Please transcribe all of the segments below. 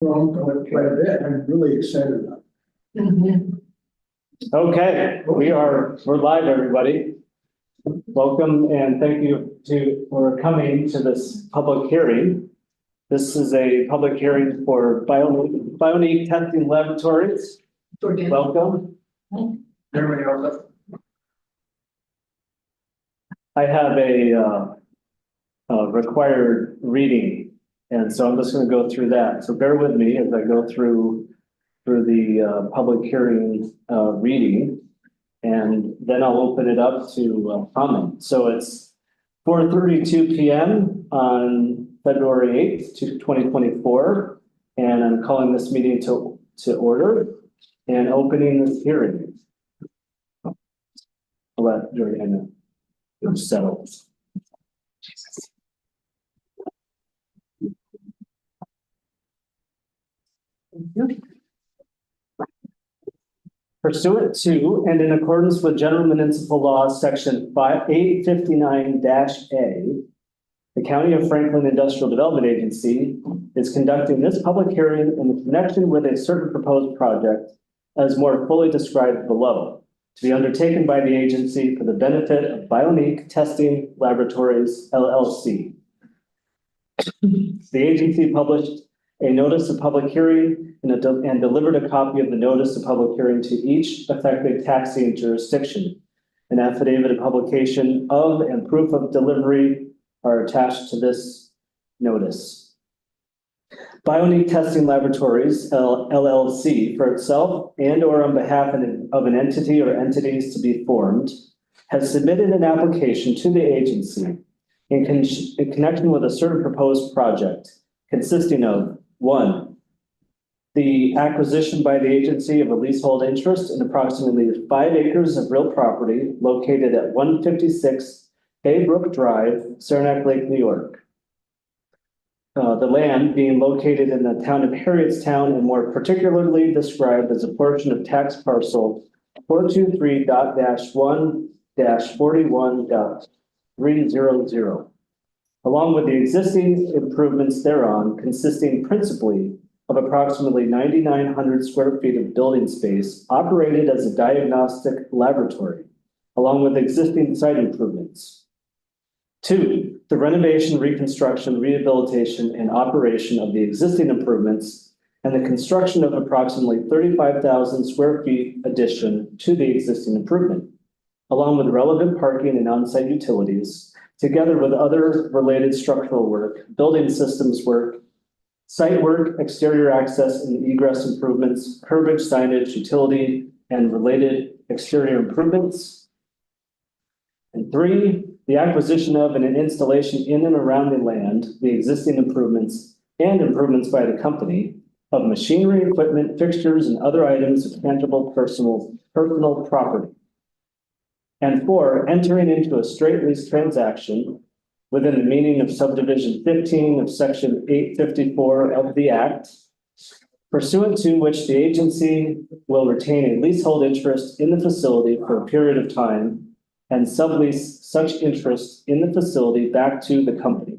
Well, quite a bit. I'm really excited about it. Okay, we're live, everybody. Welcome and thank you for coming to this public hearing. This is a public hearing for Bionique Testing Laboratories. Welcome. Everybody else? I have a required reading, and so I'm just going to go through that. So bear with me as I go through the public hearing reading, and then I'll open it up to comment. So it's 4:32 p.m. on February 8th, 2024, and I'm calling this meeting to order and opening this hearing. I'll let Juliana settle. Pursuant to and in accordance with General Municipal Law, Section 859-A, the County of Franklin Industrial Development Agency is conducting this public hearing in connection with a certain proposed project as more fully described below, to be undertaken by the agency for the benefit of Bionique Testing Laboratories, LLC. The agency published a notice of public hearing and delivered a copy of the notice of public hearing to each affected taxing jurisdiction. An affidavit of publication of and proof of delivery are attached to this notice. Bionique Testing Laboratories, LLC, for itself and or on behalf of an entity or entities to be formed, has submitted an application to the agency in connection with a certain proposed project consisting of: 1, the acquisition by the agency of a leasehold interest in approximately 5 acres of real property located at 156 Baybrook Drive, Saranac Lake, New York. The land being located in the town of Harrietstown and more particularly described as a portion of tax parcel 423.1-41.300, along with the existing improvements thereon, consisting principally of approximately 9,900 square feet of building space operated as a diagnostic laboratory, along with existing site improvements. 2, the renovation, reconstruction, rehabilitation, and operation of the existing improvements and the construction of approximately 35,000 square feet addition to the existing improvement, along with relevant parking and on-site utilities, together with other related structural work, building systems work, site work, exterior access and egress improvements, curbage, signage, utility, and related exterior improvements. And 3, the acquisition of and an installation in and around the land, the existing improvements and improvements by the company of machinery, equipment, fixtures, and other items of tangible personal property. And 4, entering into a straight lease transaction within the meaning of subdivision 15 of section 854 of the Act, pursuant to which the agency will retain a leasehold interest in the facility for a period of time and sublease such interest in the facility back to the company.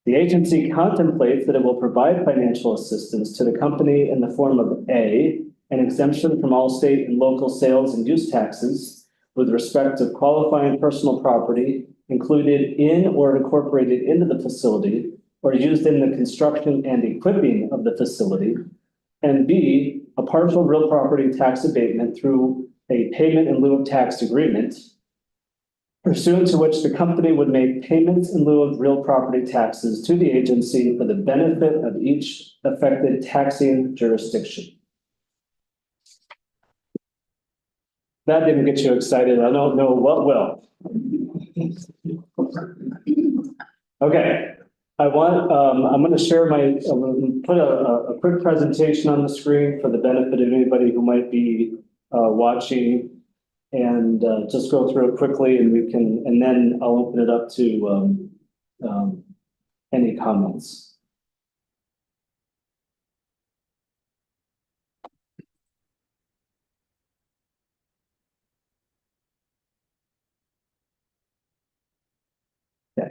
The agency contemplates that it will provide financial assistance to the company in the form of A, an exemption from all state and local sales and use taxes with respect to qualifying personal property included in or incorporated into the facility or used in the construction and equipping of the facility, and B, a partial real property tax abatement through a payment in lieu of tax agreement, pursuant to which the company would make payments in lieu of real property taxes to the agency for the benefit of each affected taxing jurisdiction. That didn't get you excited. I don't know what will. Okay, I'm going to share I'm going to put a quick presentation on the screen for the benefit of anybody who might be watching, and just go through it quickly, and then I'll open it up to any comments. Okay.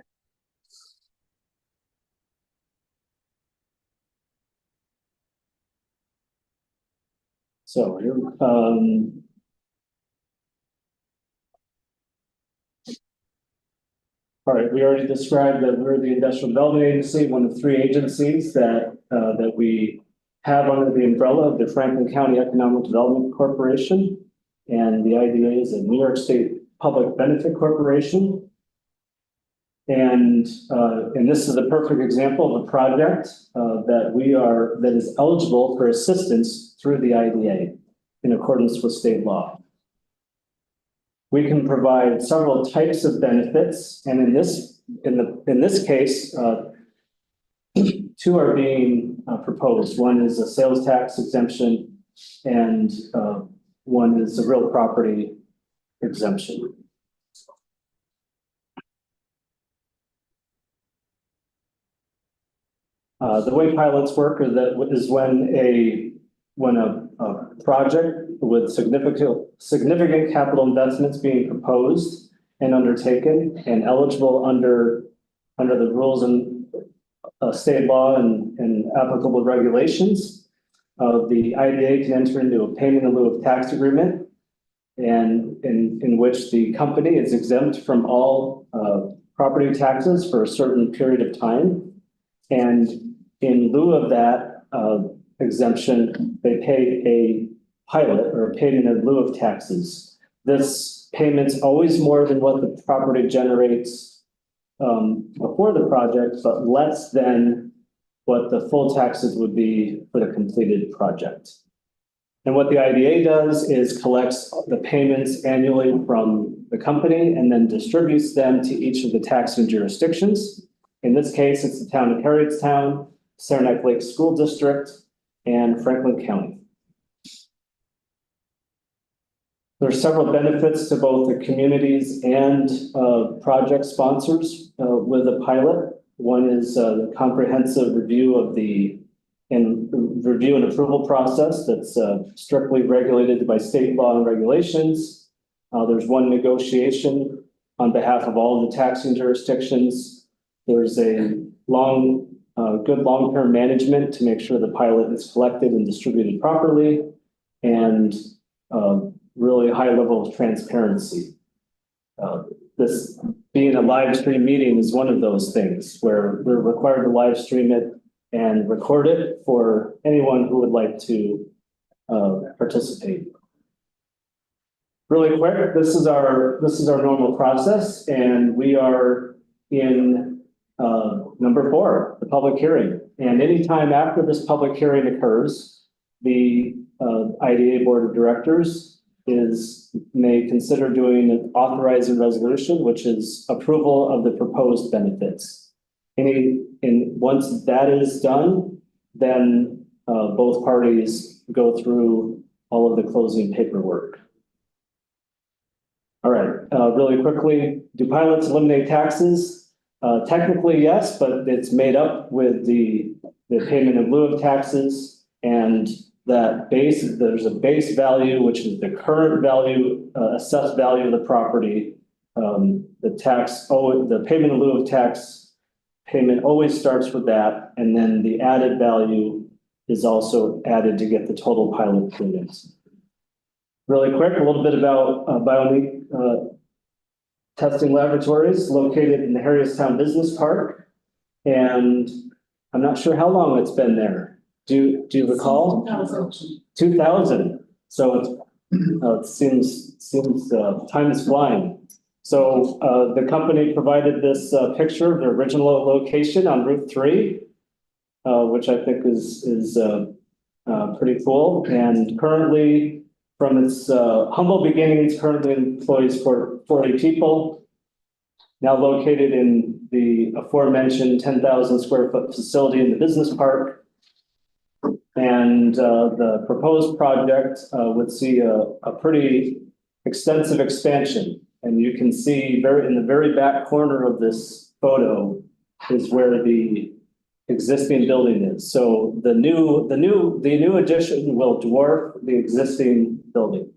So, all right, we already described that we're the Industrial Development Agency, one of three agencies that we have under the umbrella of the Franklin County Economic Development Corporation. And the IDA is a New York State Public Benefit Corporation. And this is a perfect example of a project that is eligible for assistance through the IDA in accordance with state law. We can provide several types of benefits, and in this case, two are being proposed. One is a sales tax exemption, and one is a real property exemption. The way pilots work is when a project with significant capital investments being proposed and undertaken and eligible under the rules and state law and applicable regulations, the IDA can enter into a payment in lieu of tax agreement, and in which the company is exempt from all property taxes for a certain period of time. And in lieu of that exemption, they pay a pilot or a payment in lieu of taxes. This payment's always more than what the property generates before the project, but less than what the full taxes would be for the completed project. And what the IDA does is collects the payments annually from the company and then distributes them to each of the taxing jurisdictions. In this case, it's the town of Harrietstown, Saranac Lake School District, and Franklin County. There are several benefits to both the communities and project sponsors with a pilot. One is the comprehensive review of review and approval process that's strictly regulated by state law and regulations. There's one negotiation on behalf of all of the taxing jurisdictions. There's a good long-term management to make sure the pilot is collected and distributed properly, and really high level of transparency. This being a live stream meeting is one of those things where we're required to live stream it and record it for anyone who would like to participate. Really quick, this is our normal process, and we are in number 4, the public hearing. And anytime after this public hearing occurs, the IDA Board of Directors may consider doing an authorizing resolution, which is approval of the proposed benefits. Once that is done, then both parties go through all of the closing paperwork. All right, really quickly, do pilots eliminate taxes? Technically, yes, but it's made up with the payment in lieu of taxes, and there's a base value, which is the current value, assessed value of the property. The payment in lieu of tax payment always starts with that, and then the added value is also added to get the total pilot premiums. Really quick, a little bit about Bionique testing laboratories located in the Harrietstown Business Park. And I'm not sure how long it's been there. Do you recall? 2000. So it seems time is flying. So the company provided this picture of the original location on Route 3, which I think is pretty cool. And currently, from its humble beginnings, currently employs 40 people, now located in the aforementioned 10,000 square foot facility in the business park. And the proposed project would see a pretty extensive expansion. And you can see in the very back corner of this photo is where the existing building is. So the new addition will dwarf the existing building.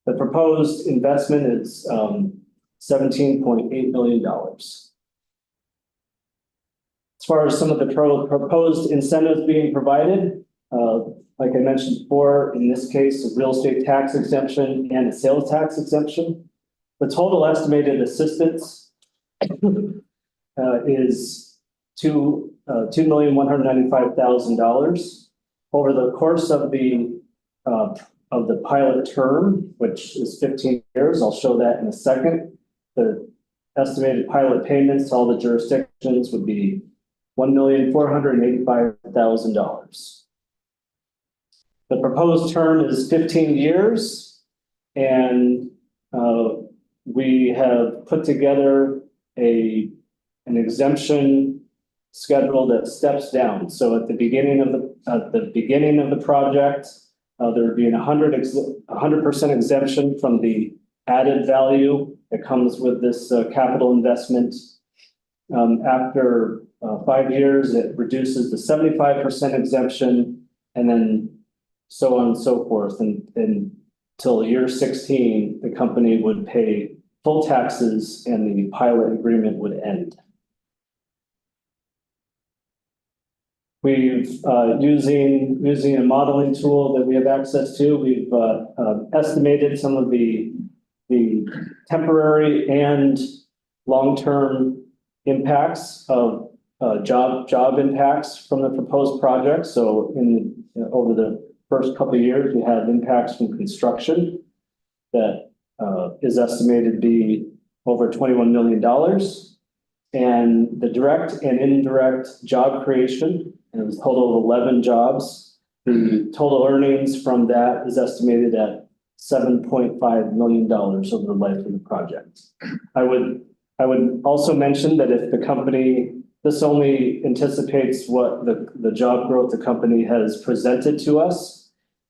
The proposed investment is $17.8 million. As far as some of the proposed incentives being provided, like I mentioned before, in this case, a real estate tax exemption and a sales tax exemption. The total estimated assistance is $2,195,000 over the course of the pilot term, which is 15 years. I'll show that in a second. The estimated pilot payments to all the jurisdictions would be $1,485,000. The proposed term is 15 years, and we have put together an exemption schedule that steps down. So at the beginning of the project, there would be 100% exemption from the added value that comes with this capital investment. After 5 years, it reduces to 75% exemption, and then so on and so forth. And until year 16, the company would pay full taxes and the pilot agreement would end. We've using a modeling tool that we have access to, we've estimated some of the temporary and long-term impacts of job impacts from the proposed project. So over the first couple of years, we had impacts from construction that is estimated to be over $21 million. And the direct and indirect job creation, and it was a total of 11 jobs. The total earnings from that is estimated at $7.5 million over the life of the project. I would also mention that if the company, this only anticipates what the job growth the company has presented to us.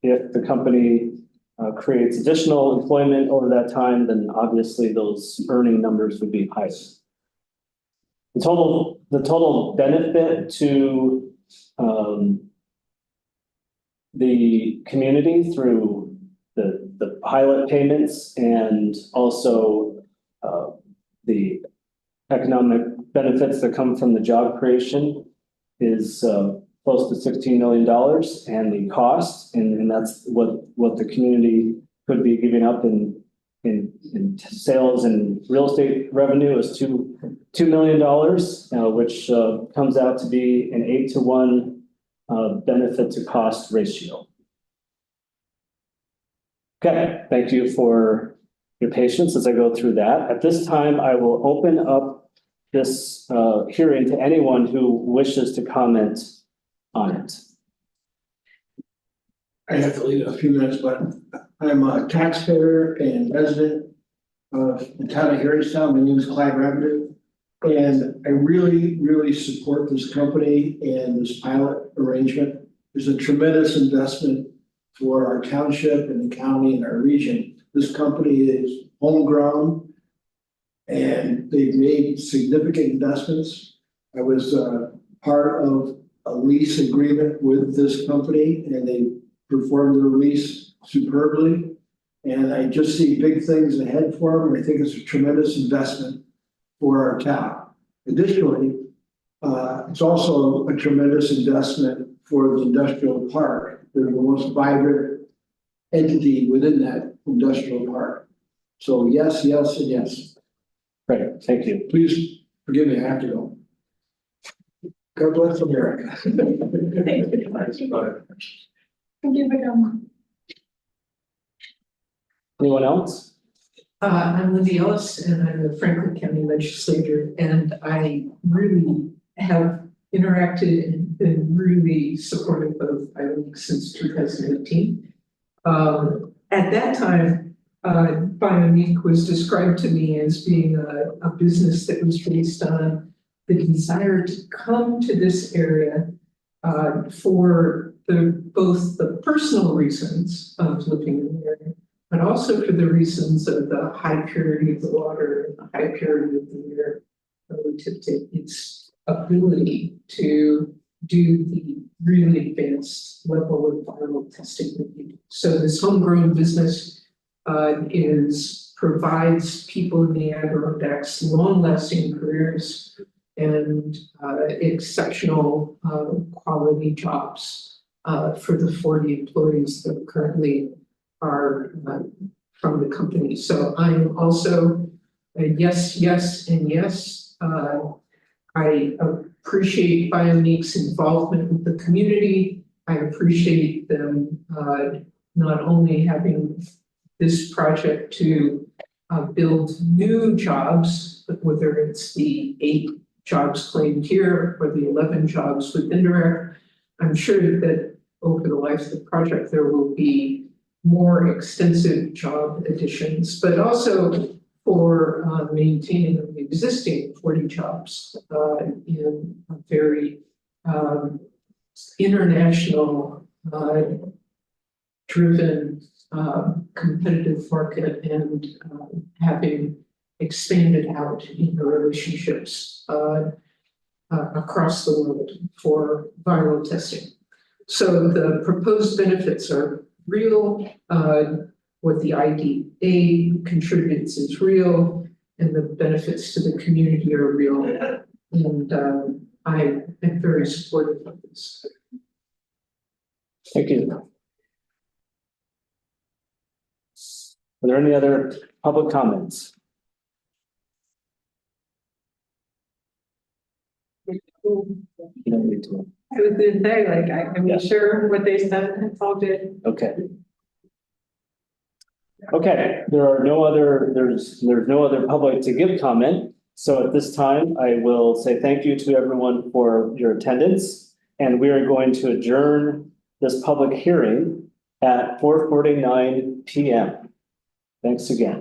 If the company creates additional employment over that time, then obviously those earning numbers would be higher. The total benefit to the community through the pilot payments and also the economic benefits that come from the job creation is close to $16 million, and the cost, and that's what the community could be giving up in sales and real estate revenue is $2 million, which comes out to be an 8-to-1 benefit to cost ratio. Okay, thank you for your patience as I go through that. At this time, I will open up this hearing to anyone who wishes to comment on it. I have to leave in a few minutes, but I'm a taxpayer and resident of the town of Harrystown. My name is Clyde Revenue, and I really, really support this company and this pilot arrangement. There's a tremendous investment for our township and the county and our region. This company is homegrown, and they've made significant investments. I was part of a lease agreement with this company, and they performed the lease superbly. And I just see big things ahead for them. I think it's a tremendous investment for our town. Additionally, it's also a tremendous investment for the industrial park. They're the most vibrant entity within that industrial park. So yes, yes, and yes. Great, thank you. Please forgive me, I have to go. God bless America. Thank you. Thank you for coming. Anyone else? I'm Lindy Ellis, and I'm the Franklin County Legislator, and I really have interacted and been really supportive of Bionique since 2018. At that time, Bionique was described to me as being a business that was based on the desire to come to this area for both the personal reasons of living in the area, but also for the reasons of the high purity of the water and the high purity of the air relative to its ability to do the really advanced level of environmental testing that we do. So this homegrown business provides people in the Adirondacks long-lasting careers and exceptional quality jobs for the 40 employees that currently are from the company. So I'm also a yes, yes, and yes. I appreciate Bionique's involvement with the community. I appreciate them not only having this project to build new jobs, but whether it's the 8 jobs claimed here or the 11 jobs with indirect, I'm sure that over the life of the project, there will be more extensive job additions, but also for maintaining the existing 40 jobs in a very international driven competitive market, and having expanded out in the relationships across the world for viral testing. So the proposed benefits are real. What the IDA contributes is real, and the benefits to the community are real. And I am very supportive of this. Thank you. Are there any other public comments? You don't need to. I was gonna say, like, I'm Yeah. sure what they said, it's all good. Okay. Okay, there's no other public to give comment. So at this time, I will say thank you to everyone for your attendance. And we are going to adjourn this public hearing at 4:49 p.m. Thanks again.